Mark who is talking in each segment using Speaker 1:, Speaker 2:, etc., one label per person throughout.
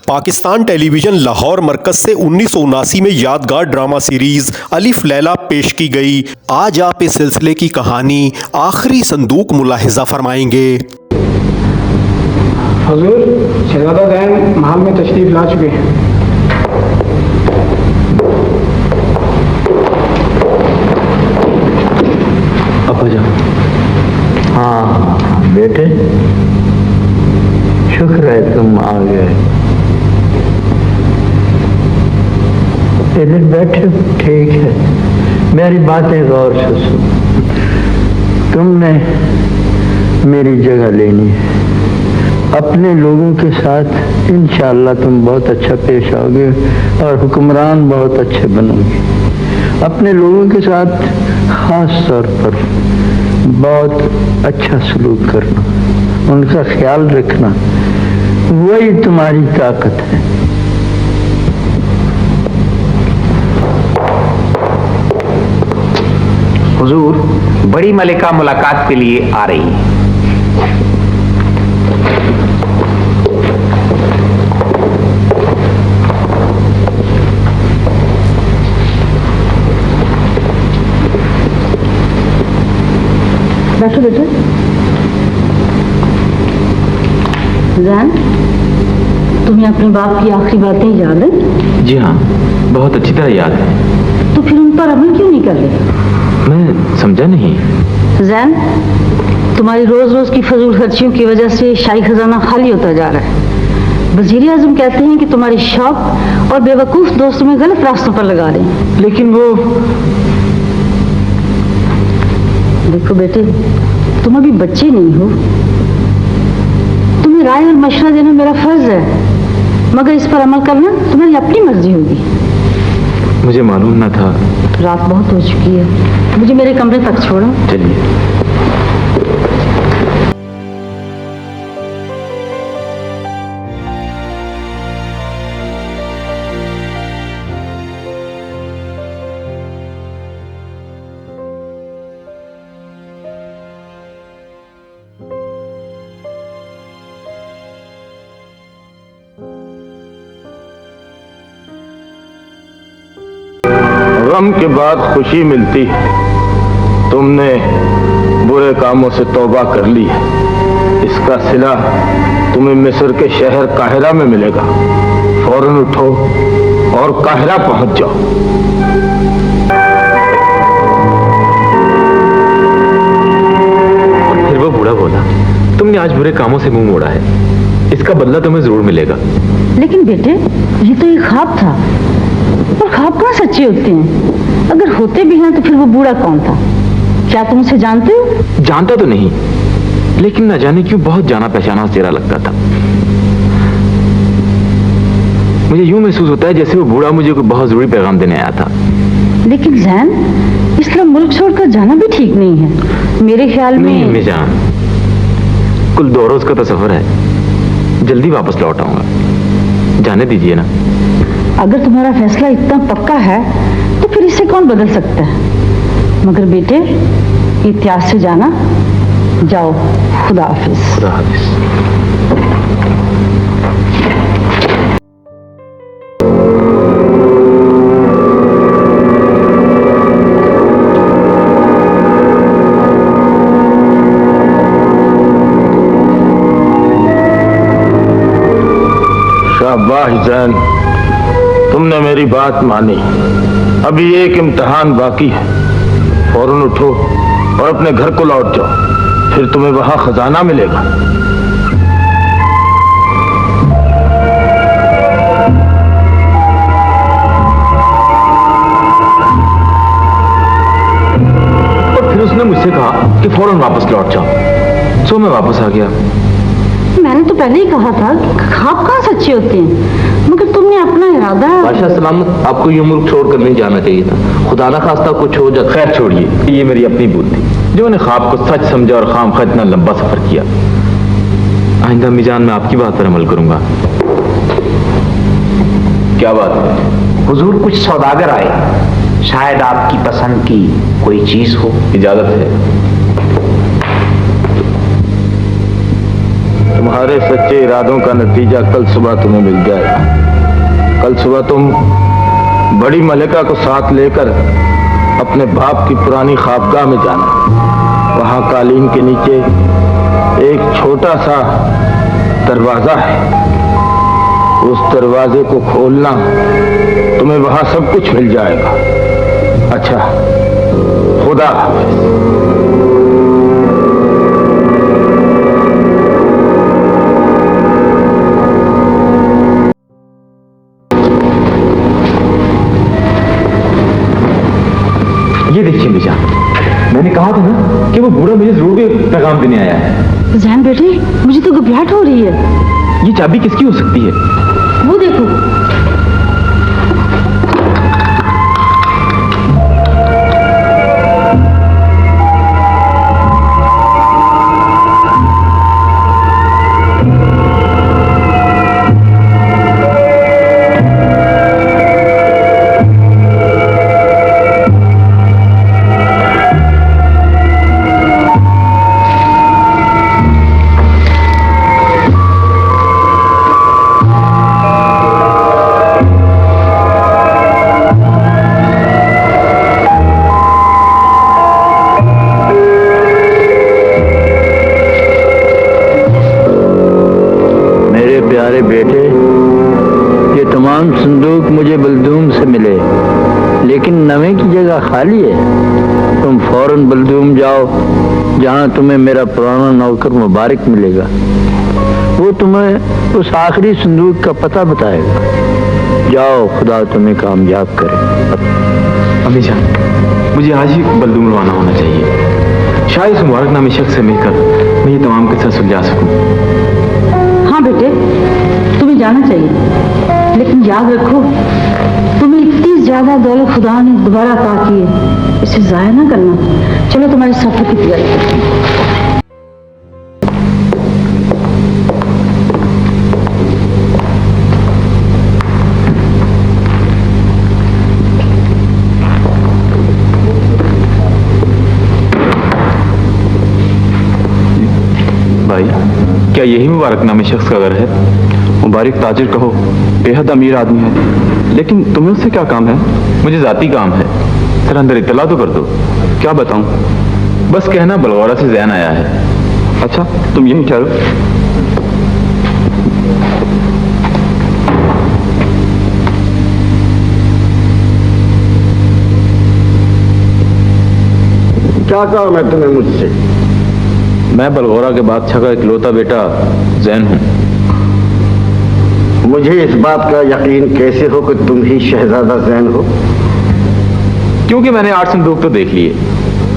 Speaker 1: Pakistan television Lahore मरकज से 1979 में यादगार ड्रामा सीरीज अलिफ लैला पेश की गई। आज आप इस सिलसिले की कहानी आखिरी संदूक मुलाहिजा फरमाएंगे।
Speaker 2: हुजूर, शहजादा ज़ैन महल में तशरीफ ला चुके हैं।
Speaker 3: अब्बा जान। हाँ बेटे, शुक्र है तुम आ गए। इधर बैठो, ठीक है। मेरी बातें गौर से सुन। तुमने मेरी जगह लेनी है। अपने लोगों के साथ इंशाअल्लाह तुम बहुत अच्छा पेश आओगे और हुक्मरान बहुत अच्छे बनोगे। अपने लोगों के साथ खास तौर पर बहुत अच्छा सलूक करना, उनका ख्याल रखना, वही तुम्हारी ताकत है।
Speaker 4: हुजूर, बड़ी मलिका मुलाकात के लिए आ रही है।
Speaker 5: बैठो बेटे। ज़ैन, तुम्हें अपने बाप की आखिरी बातें याद है?
Speaker 6: जी हाँ, बहुत अच्छी तरह याद है।
Speaker 5: तो फिर उन पर अमल क्यों नहीं कर रहे?
Speaker 6: मैं समझा नहीं।
Speaker 5: ज़ैन, तुम्हारी रोज रोज की फजूल खर्चियों की वजह से शाही खजाना खाली होता जा रहा है। वजीर आजम कहते हैं कि तुम्हारी शौक और बेवकूफ दोस्तों में गलत रास्तों पर लगा रहे हैं।
Speaker 6: लेकिन वो
Speaker 5: देखो बेटे, तुम अभी बच्चे नहीं हो। तुम्हें राय और मशवरा देना मेरा फर्ज है, मगर इस पर अमल करना तुम्हारी अपनी मर्जी होगी।
Speaker 6: मुझे मालूम न था।
Speaker 5: रात बहुत हो चुकी है, मुझे मेरे कमरे तक छोड़ो।
Speaker 6: चलिए।
Speaker 3: गम के बाद खुशी मिलती है। तुमने बुरे कामों से तौबा कर ली है। इसका सिला तुम्हें मिस्र के शहर काहिरा में मिलेगा। फौरन उठो और काहिरा पहुंच जाओ।
Speaker 6: और फिर वो बूढ़ा बोला, तुमने आज बुरे कामों से मुंह मोड़ा है, इसका बदला तुम्हें जरूर मिलेगा।
Speaker 5: लेकिन बेटे, ये तो एक ख्वाब था, और ख्वाब कहाँ सच्चे होते हैं? अगर होते भी हैं तो फिर वो बूढ़ा कौन था? क्या तुम उसे जानते हो?
Speaker 6: जानता तो नहीं, लेकिन न जाने क्यों बहुत जाना पहचाना चेहरा लगता था। मुझे यूं महसूस होता है जैसे वो बूढ़ा मुझे कोई बहुत जरूरी पैगाम देने आया था।
Speaker 5: लेकिन ज़ैन, इस तरह मुल्क छोड़कर जाना भी ठीक नहीं है मेरे ख्याल में।
Speaker 6: नहीं मिजान, कुल 2 रोज का तो सफर है, जल्दी वापस लौट आऊंगा। जाने दीजिए ना।
Speaker 5: अगर तुम्हारा फैसला इतना पक्का है तो फिर इसे कौन बदल सकता है? मगर बेटे, इतिहाद से जाना। जाओ, खुदा हाफिज।
Speaker 6: खुदा हाफिज।
Speaker 3: शाबाश ज़ैन, तुमने मेरी बात मानी। अभी एक इम्तिहान बाकी है। फौरन उठो और अपने घर को लौट जाओ, फिर तुम्हें वहां खजाना मिलेगा।
Speaker 6: और फिर उसने मुझसे कहा कि फौरन वापस लौट जाओ, सो मैं वापस आ गया।
Speaker 5: मैंने तो पहले ही कहा था कि ख्वाब कहाँ सच्चे होते हैं, मगर तुमने अपना इरादा।
Speaker 6: बादशाह सलामत, आपको ये मुल्क छोड़कर नहीं जाना चाहिए था। खुदा ना खास्ता कुछ हो जाए। खैर छोड़िए, ये मेरी अपनी भूल थी जो मैंने ख्वाब को सच समझा और खामखा इतना लंबा सफर किया। आइंदा मिजान मैं आपकी बात पर अमल करूंगा। क्या बात है?
Speaker 4: हुजूर, कुछ सौदागर आए, शायद आपकी पसंद की कोई चीज हो।
Speaker 6: इजाजत है। तुम्हारे सच्चे इरादों का नतीजा कल सुबह तुम्हें मिल जाएगा। कल सुबह तुम बड़ी मलिका को साथ लेकर अपने बाप की पुरानी ख्वाबगाह में जाना। वहां कालीन के नीचे एक छोटा सा दरवाजा है, उस दरवाजे को खोलना, तुम्हें वहां सब कुछ मिल जाएगा। अच्छा, खुदा हाफिज। ये देखिए मिजान, मैंने कहा था ना कि वो बूढ़ा मुझे जरूर कोई पैगाम देने आया है।
Speaker 5: जैन बेटे, मुझे तो घबराहट हो रही है।
Speaker 6: ये चाबी किसकी हो सकती है?
Speaker 5: वो देखो।
Speaker 3: प्यारे बेटे, ये तमाम संदूक मुझे बलदूम से मिले, लेकिन नवे की जगह खाली है। तुम फौरन बलदूम जाओ, जहां तुम्हें मेरा पुराना नौकर मुबारक मिलेगा। वो तुम्हें उस आखिरी संदूक का पता बताएगा। जाओ, खुदा तुम्हें कामयाब करे।
Speaker 6: अम्मी जान, मुझे आज ही बलदूम रवाना होना चाहिए। शायद इस मुबारकनामे शख्स से मिलकर मैं ये तमाम किस्सा सुलझा सकूं।
Speaker 5: हाँ बेटे, तुम्हें जाना चाहिए, लेकिन याद रखो, तुम्हें इतनी ज्यादा दौलत खुदा ने दोबारा अता की है, इसे जाया ना करना। चलो तुम्हारे सफर की तैयारी करते हैं।
Speaker 6: भाई, क्या यही मुबारकनामे शख्स का घर है? मुबारक ताजिर कहो, बेहद अमीर आदमी है, लेकिन तुम्हें उससे क्या काम है? मुझे जाती काम है। सर अंदर इत्तला तो कर दो। क्या बताऊं? बस कहना बलगौरा से जैन आया है। अच्छा, तुम यहीं ठहरो।
Speaker 3: क्या काम है तुम्हें मुझसे?
Speaker 6: मैं बलगौरा के बादशाह का इकलौता बेटा जैन हूं।
Speaker 3: मुझे इस बात का यकीन कैसे हो कि तुम ही शहजादा जैन हो?
Speaker 6: क्योंकि मैंने 8 संदूक तो देख लिए,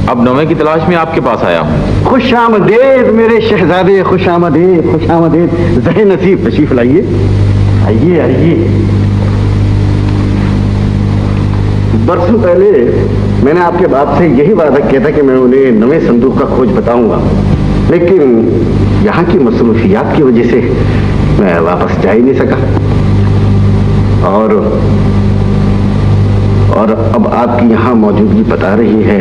Speaker 6: अब 9वें की तलाश में आपके पास आया हूं।
Speaker 3: खुश आमदेद मेरे शहजादे, खुश आमदेद, खुश आमदेद। जहन नसीब, तशरीफ लाइए, आइए आइए। बरसों पहले मैंने आपके बाप से यही वादा किया था कि मैं उन्हें 9वें संदूक का खोज बताऊंगा, लेकिन यहाँ की मसरूफियात की वजह से मैं वापस जा ही नहीं सका। और अब आपकी यहाँ मौजूदगी बता रही है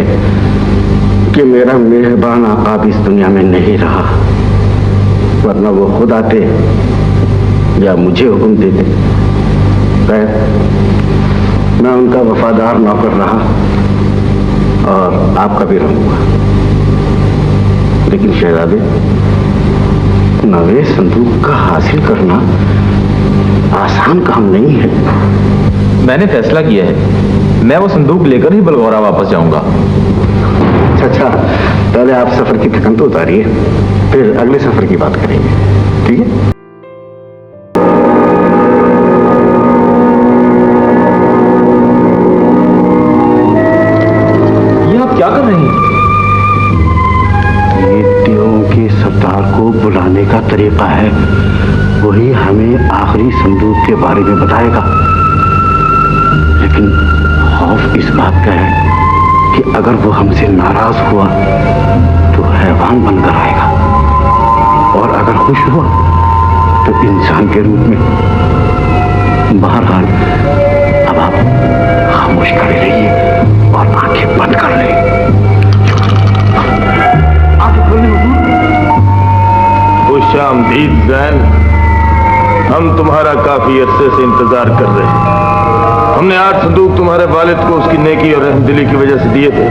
Speaker 3: कि मेरा मेहरबान आका भी इस दुनिया में नहीं रहा, वरना वो खुद आते या मुझे हुक्म देते। मैं उनका वफादार नौकर रहा और आपका भी रहूंगा। लेकिन शहजादे, 9वें संदूक का हासिल करना आसान काम नहीं है।
Speaker 6: मैंने फैसला किया है, मैं वो संदूक लेकर ही बलगौरा वापस जाऊंगा।
Speaker 3: अच्छा, पहले आप सफर की थकन तो उतारिए, फिर अगले सफर की बात करेंगे, ठीक है?
Speaker 6: ये आप क्या कर रहे हैं?
Speaker 3: को बुलाने का तरीका है, वही हमें आखिरी संदूक के बारे में बताएगा। लेकिन खौफ इस बात का है कि अगर वो हमसे नाराज हुआ तो हैवान बनकर आएगा, और अगर खुश हुआ तो इंसान के रूप में। बहरहाल अब आप खामोश खड़े रहिए और आंखें बंद कर लें। आंखें खोलिए हुजूर।
Speaker 7: खुशामदीद जैन, हम तुम्हारा काफी अरसे से इंतजार कर रहे हैं। हमने 8 संदूक तुम्हारे वालिद को उसकी नेकी और रहमदिली की वजह से दिए थे।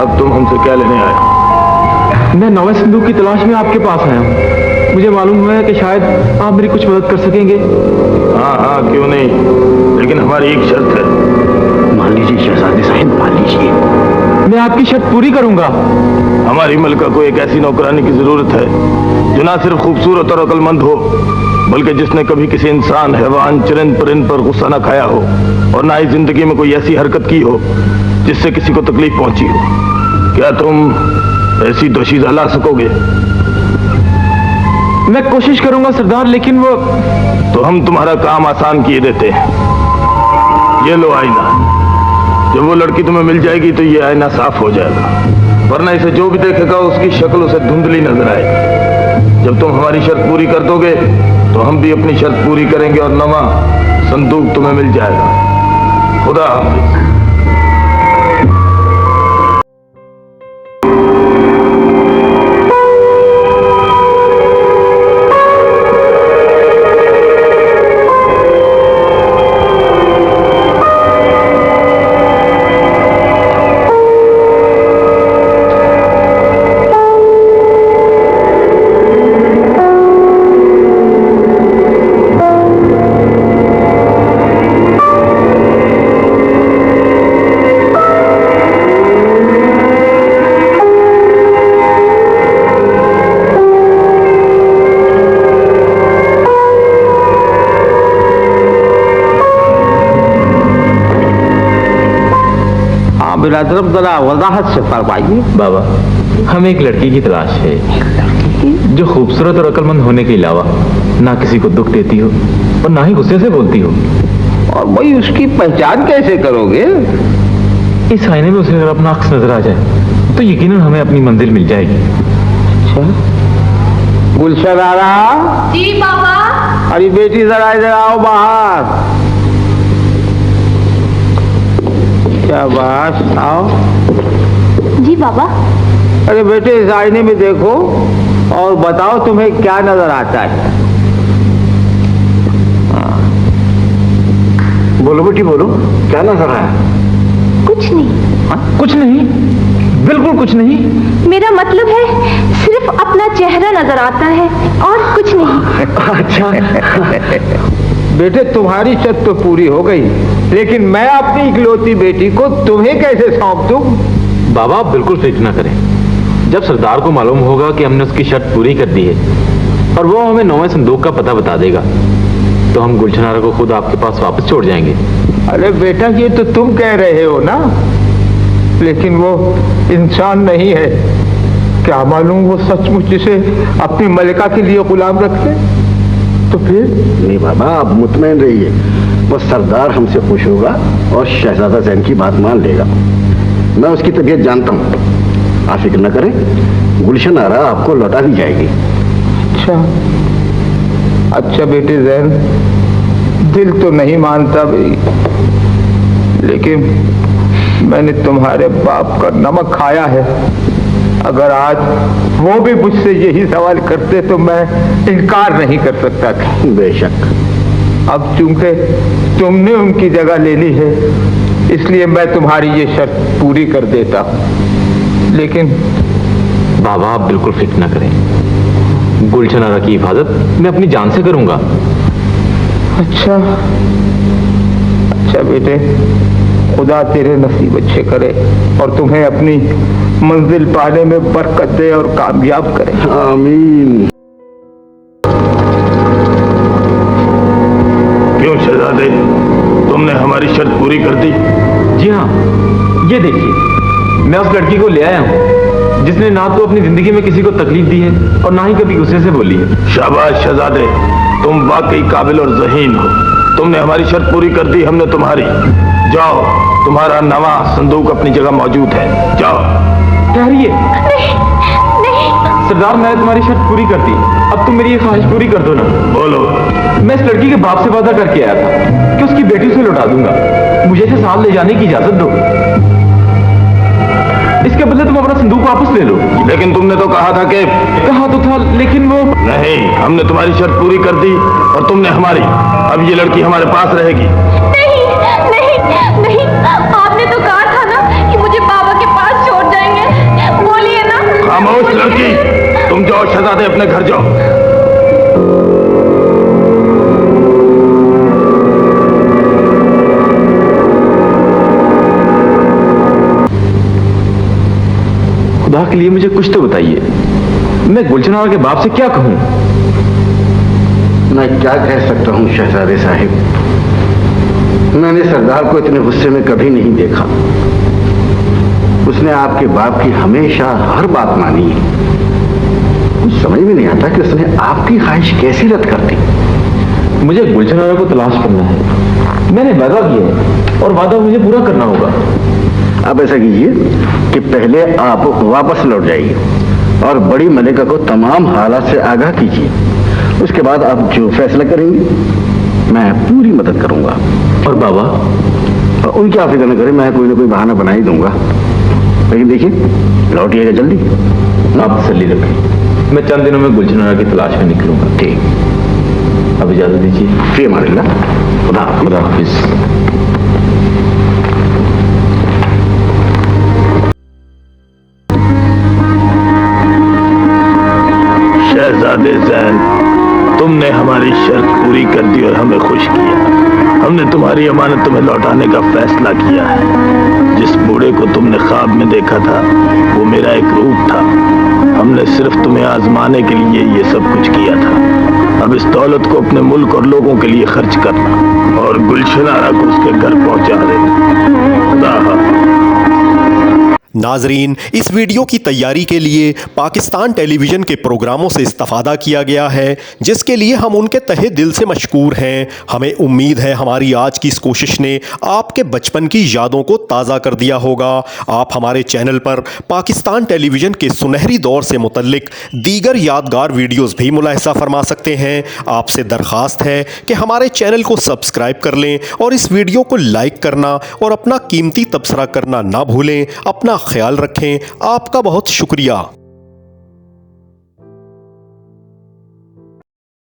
Speaker 7: अब तुम हमसे क्या लेने आए?
Speaker 6: मैं 9वें संदूक की तलाश में आपके पास आया हूँ। मुझे मालूम है कि शायद आप मेरी कुछ मदद कर सकेंगे।
Speaker 7: हाँ हाँ, क्यों नहीं, लेकिन हमारी एक शर्त है।
Speaker 3: मान लीजिए शहजादे साहब, मान लीजिए।
Speaker 6: मैं आपकी शर्त पूरी करूंगा।
Speaker 7: हमारी मलका को एक ऐसी नौकरानी की जरूरत है जो ना सिर्फ खूबसूरत और अक्लमंद हो, बल्कि जिसने कभी किसी इंसान, हैवान, चरिंद परिंद पर गुस्सा न खाया हो और ना ही जिंदगी में कोई ऐसी हरकत की हो जिससे किसी को तकलीफ पहुंची हो। क्या तुम ऐसी दोशीज़ा ला सकोगे?
Speaker 6: मैं कोशिश करूंगा सरदार, लेकिन वो
Speaker 7: तो हम तुम्हारा काम आसान किए देते हैं। ये लो आईना। जब वो लड़की तुम्हें मिल जाएगी तो ये आईना साफ हो जाएगा, वरना इसे जो भी देखेगा उसकी शक्ल उसे धुंधली नजर आएगी। जब तुम हमारी शर्त पूरी कर दोगे तो हम भी अपनी शर्त पूरी करेंगे और नवा संदूक तुम्हें मिल जाएगा। खुदा हाफिज।
Speaker 3: बिरादर जरा वजाहत से फरमाइए।
Speaker 6: बाबा, हमें एक लड़की की तलाश है जो खूबसूरत और अक्लमंद होने के अलावा ना किसी को दुख देती हो और ना ही गुस्से से बोलती हो।
Speaker 3: और वही उसकी पहचान कैसे करोगे?
Speaker 6: इस आईने में उसे अगर अपना अक्स नजर आ जाए तो यकीनन हमें अपनी मंजिल मिल जाएगी।
Speaker 3: अच्छा, गुलशन आ रहा?
Speaker 5: जी बाबा।
Speaker 3: अरे बेटी जरा इधर आओ बाहर। शाबाश, आओ।
Speaker 5: जी बाबा।
Speaker 3: अरे बेटे, इस आईने में देखो और बताओ तुम्हें क्या नजर आता है। बोलो बेटी, बोलो, क्या नजर आया?
Speaker 5: कुछ नहीं।
Speaker 6: कुछ नहीं? बिल्कुल कुछ नहीं।
Speaker 5: मेरा मतलब है सिर्फ अपना चेहरा नजर आता है और कुछ नहीं।
Speaker 3: अच्छा बेटे, तुम्हारी शर्त तो पूरी हो गई, लेकिन मैं अपनी इकलौती बेटी को तुम्हें कैसे सौंप दूं?
Speaker 6: बाबा, आप बिल्कुल फिक्र ना करें। जब सरदार को मालूम होगा कि हमने उसकी शर्त पूरी कर दी है और वो हमें 9वें संदूक का पता बता देगा तो हम गुलशन आरा को खुद आपके पास वापस छोड़ जाएंगे।
Speaker 3: अरे बेटा, ये तो तुम कह रहे हो ना, लेकिन वो इंसान नहीं है। क्या मालूम वो सचमुच इसे अपनी मलिका के लिए गुलाम रखते। तो फिर?
Speaker 8: नहीं बाबा, आप मुतमईन रहिए, वो सरदार हमसे खुश होगा और शहजादा जैन की बात मान लेगा। मैं उसकी तबीयत जानता हूँ, आप फिक्र न करें, गुलशन आरा आपको लौटा दी जाएगी।
Speaker 3: अच्छा बेटे जैन, दिल तो नहीं मानता भी, लेकिन मैंने तुम्हारे बाप का नमक खाया है। अगर आज वो भी मुझसे यही सवाल करते तो मैं इनकार नहीं कर सकता था।
Speaker 8: बेशक।
Speaker 3: अब चूंकि तुमने उनकी जगह ले ली है, इसलिए मैं तुम्हारी ये शर्त पूरी कर देता हूं। लेकिन
Speaker 6: बाबा, आप बिल्कुल फिक्र न करें, गुलशन आरा की हिफाजत मैं अपनी जान से करूंगा।
Speaker 3: अच्छा बेटे, खुदा तेरे नसीब अच्छे करे और तुम्हें अपनी मंजिल पाने में बरकत दे और कामयाब करे।
Speaker 8: आमीन।
Speaker 7: क्यों शहजादे, तुमने हमारी शर्त पूरी कर दी?
Speaker 6: जी हाँ, ये देखिए, मैं उस लड़की को ले आया हूँ जिसने ना तो अपनी जिंदगी में किसी को तकलीफ दी है और ना ही कभी गुस्से से बोली है।
Speaker 7: शाबाश शहजादे, तुम वाकई काबिल और ज़हीन हो। तुमने हमारी शर्त पूरी कर दी, हमने तुम्हारी। जाओ, तुम्हारा नवा संदूक अपनी जगह मौजूद है, जाओ।
Speaker 6: ठहरिए।
Speaker 5: नहीं।
Speaker 6: सरदार, मैंने तुम्हारी शर्त पूरी कर दी, अब तुम मेरी ये ख्वाहिश पूरी कर दो ना।
Speaker 7: बोलो।
Speaker 6: मैं इस लड़की के बाप से वादा करके आया था कि उसकी बेटी उसे लौटा दूंगा। मुझे इसे साथ ले जाने की इजाजत दो। इसके बदले तुम अपना संदूक वापस ले लो।
Speaker 7: लेकिन तुमने तो कहा था कि
Speaker 6: कहा तो था, लेकिन वो
Speaker 7: नहीं, हमने तुम्हारी शर्त पूरी कर दी और तुमने हमारी। अब ये लड़की हमारे पास रहेगी।
Speaker 9: नहीं नहीं नहीं, आपने तो कहा था ना कि मुझे बाबा के पास छोड़ जाएंगे, बोलिए ना।
Speaker 7: खामोश लड़की, तुम जाओ शहजादे, अपने घर जाओ।
Speaker 6: खुदा के लिए मुझे कुछ तो बताइए, मैं गुलशन आरा के बाप से क्या कहूं?
Speaker 8: मैं क्या कह सकता हूं शहजादे साहिब, मैंने सरदार को इतने गुस्से में कभी नहीं देखा। उसने आपके बाप की हमेशा हर बात मानी है। कुछ समझ में नहीं आता कि उसने आपकी ख्वाहिश कैसे रद्द कर दी।
Speaker 6: मुझे गुलशन आरा को तलाश करना है। मैंने वादा किया है और वादा मुझे पूरा करना होगा।
Speaker 8: अब ऐसा कीजिए कि पहले आप वापस लौट जाइए और बड़ी मलिका को तमाम हालात से आगाह कीजिए। उसके बाद आप जो फैसला करेंगे मैं पूरी मदद करूंगा।
Speaker 6: और बाबा?
Speaker 8: उनकी आप फिक्र न करें, मैं कोई ना कोई बहाना बना ही दूंगा। लेकिन देखिए, लौटिएगा जल्दी।
Speaker 6: आप तसल्ली रखें, मैं चंद दिनों में गुलशन आरा की तलाश में निकलूंगा।
Speaker 8: ठीक,
Speaker 6: अब इजाजत दीजिए।
Speaker 8: फी अमानिल्लाह। खुदा
Speaker 6: हाफिज।
Speaker 7: शहजादे जैन, तुमने हमारी शर्त पूरी कर दी और हमें खुश किया। हमने तुम्हारी अमानत तुम्हें लौटाने का फैसला किया है। जिस बूढ़े को तुमने ख्वाब में देखा था वो मेरा एक रूप था। हमने सिर्फ तुम्हें आजमाने के लिए ये सब कुछ किया था। अब इस दौलत को अपने मुल्क और लोगों के लिए खर्च करना और गुलशन आरा को उसके घर पहुंचा देना। खुदा हाफिज।
Speaker 1: नाजरीन, इस वीडियो की तैयारी के लिए पाकिस्तान टेलीविज़न के प्रोग्रामों से इस्तेफादा किया गया है, जिसके लिए हम उनके तहे दिल से मशकूर हैं। हमें उम्मीद है हमारी आज की इस कोशिश ने आपके बचपन की यादों को ताज़ा कर दिया होगा। आप हमारे चैनल पर पाकिस्तान टेलीविज़न के सुनहरी दौर से मुतल्लिक दीगर यादगार वीडियोज़ भी मुलाहिज़ा फरमा सकते हैं। आपसे दरख्वास्त है कि हमारे चैनल को सब्सक्राइब कर लें और इस वीडियो को लाइक करना और अपना कीमती तबसरा करना ना भूलें। अपना ख्याल रखें। आपका बहुत शुक्रिया।